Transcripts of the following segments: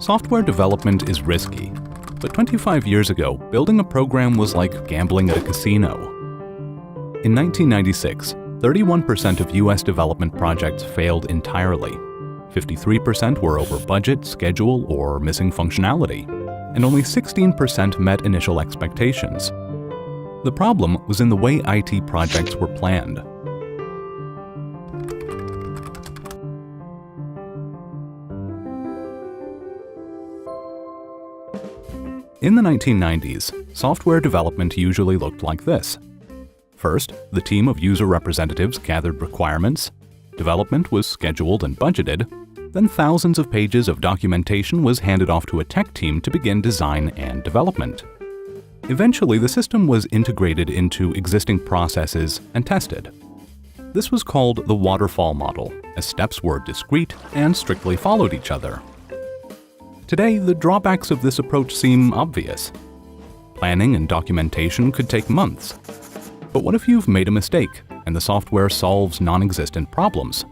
Software development is risky, but 25 years ago, building a program was like gambling at a casino. In 1996, 31% of US development projects failed entirely. 53% were over budget, schedule, or missing functionality, and only 16% met initial expectations. The problem was in the way IT projects were planned. In the 1990s, software development usually looked like this. First, the team of user representatives gathered requirements, development was scheduled and budgeted, then thousands of pages of documentation was handed off to a tech team to begin design and development. Eventually, the system was integrated into existing processes and tested. This was called the waterfall model, as steps were discrete and strictly followed each other. Today, the drawbacks of this approach seem obvious. Planning and documentation could take months. But what if you've made a mistake and the software solves non-existent problems?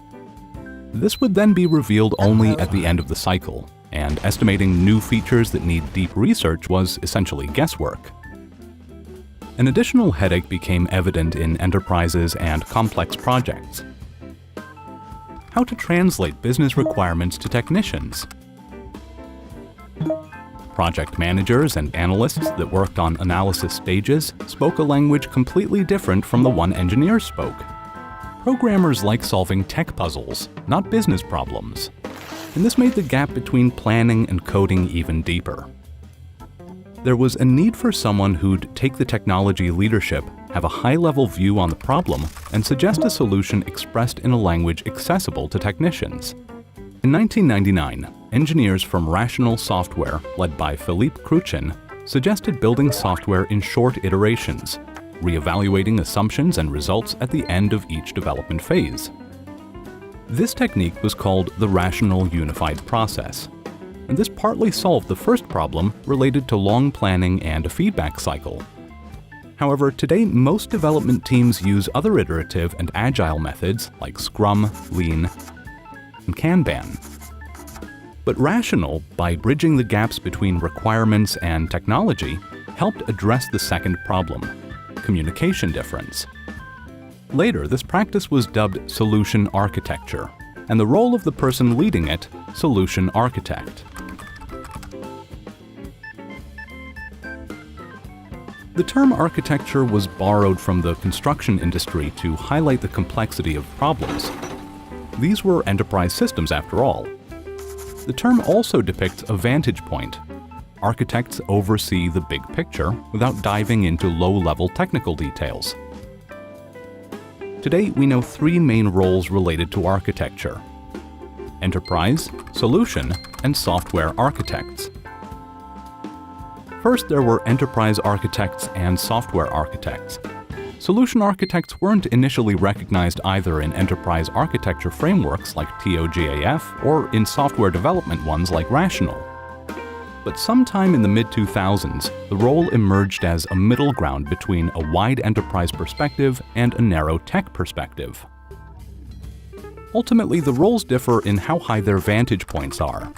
This would then be revealed only at the end of the cycle, and estimating new features that need deep research was essentially guesswork. An additional headache became evident in enterprises and complex projects. How to translate business requirements to technicians? Project managers and analysts that worked on analysis stages spoke a language completely different from the one engineers spoke. Programmers like solving tech puzzles, not business problems. And this made the gap between planning and coding even deeper. There was a need for someone who'd take the technology leadership, have a high-level view on the problem, and suggest a solution expressed in a language accessible to technicians. In 1999, engineers from Rational Software, led by Philippe Cruchin, suggested building software in short iterations, reevaluating assumptions and results at the end of each development phase. This technique was called the Rational Unified Process, and this partly solved the first problem related to long planning and a feedback cycle. However, today most development teams use other iterative and agile methods like Scrum, Lean, and Kanban. But Rational, by bridging the gaps between requirements and technology, helped address the second problem, communication difference. Later, this practice was dubbed solution architecture, and the role of the person leading it, solution architect. The term architecture was borrowed from the construction industry to highlight the complexity of problems. These were enterprise systems after all. The term also depicts a vantage point. Architects oversee the big picture without diving into low-level technical details. Today, we know three main roles related to architecture: enterprise, solution, and software architects. First, there were enterprise architects and software architects. Solution architects weren't initially recognized either in enterprise architecture frameworks like TOGAF or in software development ones like Rational. But sometime in the mid-2000s, the role emerged as a middle ground between a wide enterprise perspective and a narrow tech perspective. Ultimately, the roles differ in how high their vantage points are.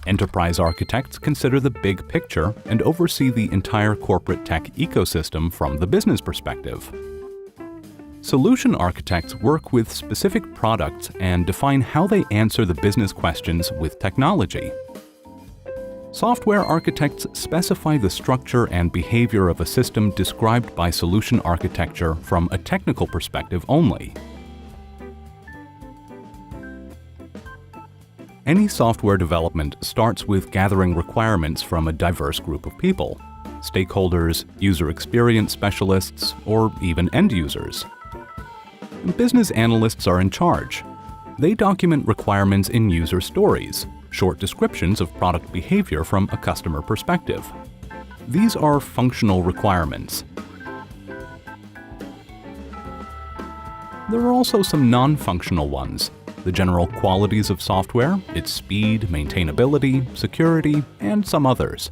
Enterprise architects consider the big picture and oversee the entire corporate tech ecosystem from the business perspective. Solution architects work with specific products and define how they answer the business questions with technology. Software architects specify the structure and behavior of a system described by solution architecture from a technical perspective only. Any software development starts with gathering requirements from a diverse group of people: stakeholders, user experience specialists, or even end users. Business analysts are in charge. They document requirements in user stories, short descriptions of product behavior from a customer perspective. These are functional requirements. There are also some non-functional ones: the general qualities of software, its speed, maintainability, security, and some others.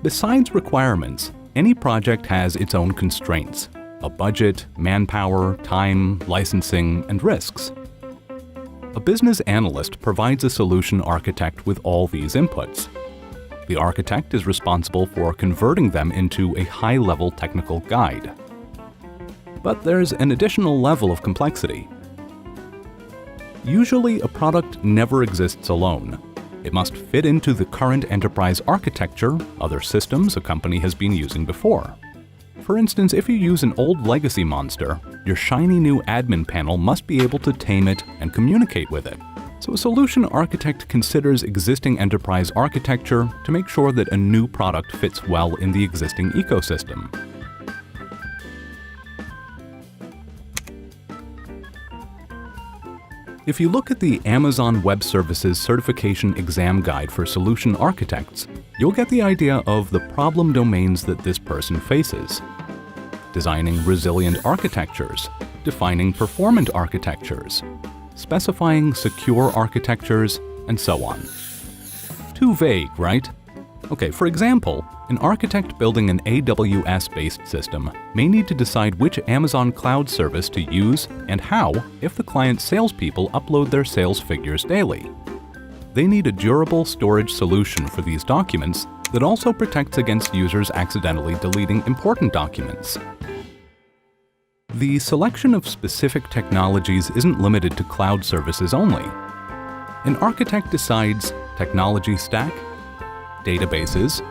Besides requirements, any project has its own constraints: a budget, manpower, time, licensing, and risks. A business analyst provides a solution architect with all these inputs. The architect is responsible for converting them into a high-level technical guide. But there's an additional level of complexity. Usually, a product never exists alone. It must fit into the current enterprise architecture, other systems a company has been using before. For instance, if you use an old legacy monster, your shiny new admin panel must be able to tame it and communicate with it. So a solution architect considers existing enterprise architecture to make sure that a new product fits well in the existing ecosystem. If you look at the Amazon Web Services Certification Exam Guide for Solution Architects, you'll get the idea of the problem domains that this person faces. Designing resilient architectures, defining performant architectures, specifying secure architectures, and so on. Too vague, right? Okay, for example, an architect building an AWS-based system may need to decide which Amazon cloud service to use and how if the client's salespeople upload their sales figures daily. They need a durable storage solution for these documents that also protects against users accidentally deleting important documents. The selection of specific technologies isn't limited to cloud services only. An architect decides technology stack, databases,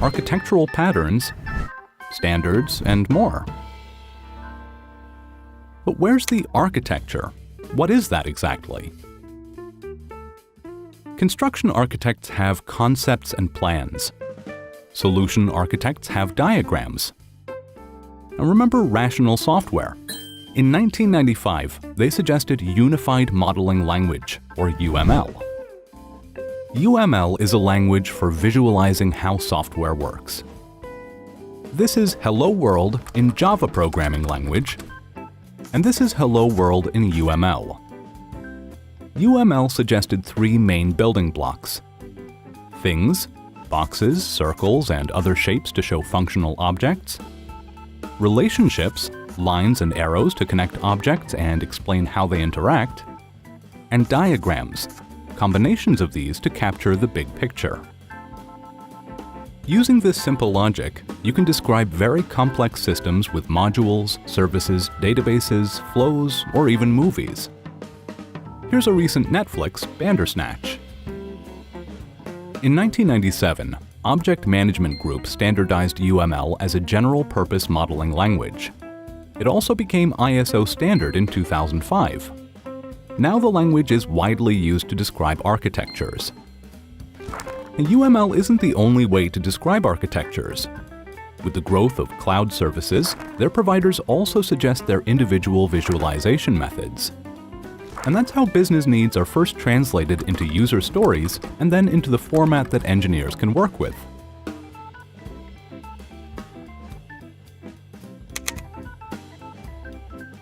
architectural patterns, standards, and more. But where's the architecture? What is that exactly? Construction architects have concepts and plans. Solution architects have diagrams. Now remember rational software. In 1995, they suggested Unified Modeling Language, or UML. UML is a language for visualizing how software works. This is Hello World in Java programming language, and this is Hello World in UML. UML suggested three main building blocks: things, boxes, circles, and other shapes to show functional objects; relationships, lines and arrows to connect objects and explain how they interact; and diagrams, combinations of these to capture the big picture. Using this simple logic, you can describe very complex systems with modules, services, databases, flows, or even movies. Here's a recent Netflix Bandersnatch. In 1997, Object Management Group standardized UML as a general-purpose modeling language. It also became ISO standard in 2005. Now the language is widely used to describe architectures. And UML isn't the only way to describe architectures. With the growth of cloud services, their providers also suggest their individual visualization methods. And that's how business needs are first translated into user stories and then into the format that engineers can work with.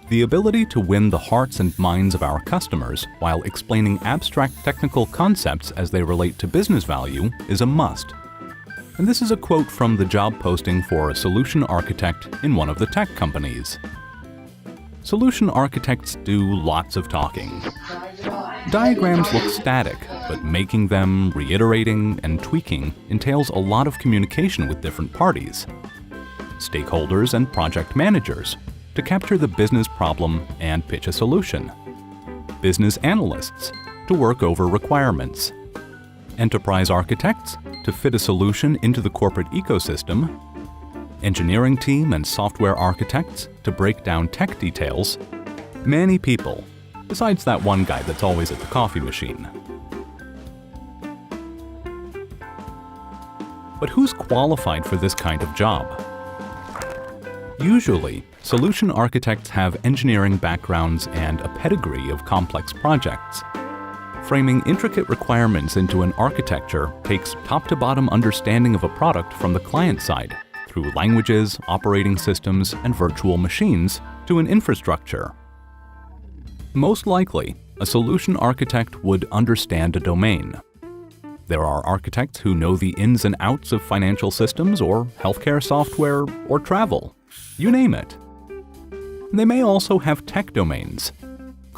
The ability to win the hearts and minds of our customers while explaining abstract technical concepts as they relate to business value is a must. And this is a quote from the job posting for a solution architect in one of the tech companies. Solution architects do lots of talking. Diagrams look static, but making them, reiterating, and tweaking entails a lot of communication with different parties, stakeholders and project managers, to capture the business problem and pitch a solution, business analysts to work over requirements, enterprise architects to fit a solution into the corporate ecosystem, engineering team and software architects to break down tech details, many people, besides that one guy that's always at the coffee machine. But who's qualified for this kind of job? Usually, solution architects have engineering backgrounds and a pedigree of complex projects. Framing intricate requirements into an architecture takes top-to-bottom understanding of a product from the client side, through languages, operating systems, and virtual machines, to an infrastructure. Most likely, a solution architect would understand a domain. There are architects who know the ins and outs of financial systems or healthcare software or travel. You name it. They may also have tech domains.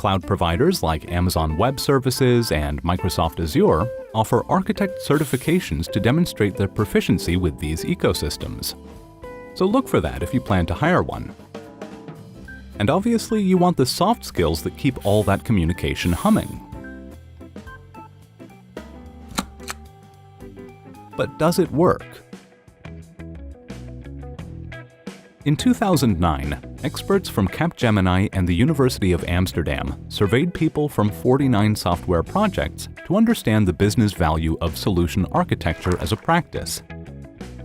Cloud providers like Amazon Web Services and Microsoft Azure offer architect certifications to demonstrate their proficiency with these ecosystems. So look for that if you plan to hire one. And obviously, you want the soft skills that keep all that communication humming. But does it work? In 2009, experts from Capgemini and the University of Amsterdam surveyed people from 49 software projects to understand the business value of solution architecture as a practice.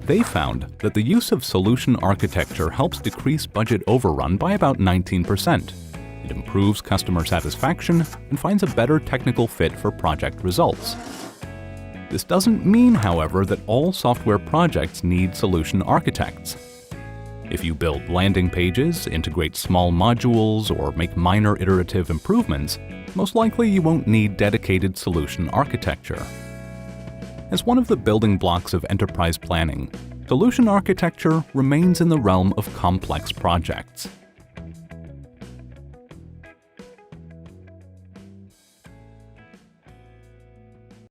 They found that the use of solution architecture helps decrease budget overrun by about 19%. It improves customer satisfaction and finds a better technical fit for project results. This doesn't mean, however, that all software projects need solution architects. If you build landing pages, integrate small modules, or make minor iterative improvements, most likely you won't need dedicated solution architecture. As one of the building blocks of enterprise planning, solution architecture remains in the realm of complex projects.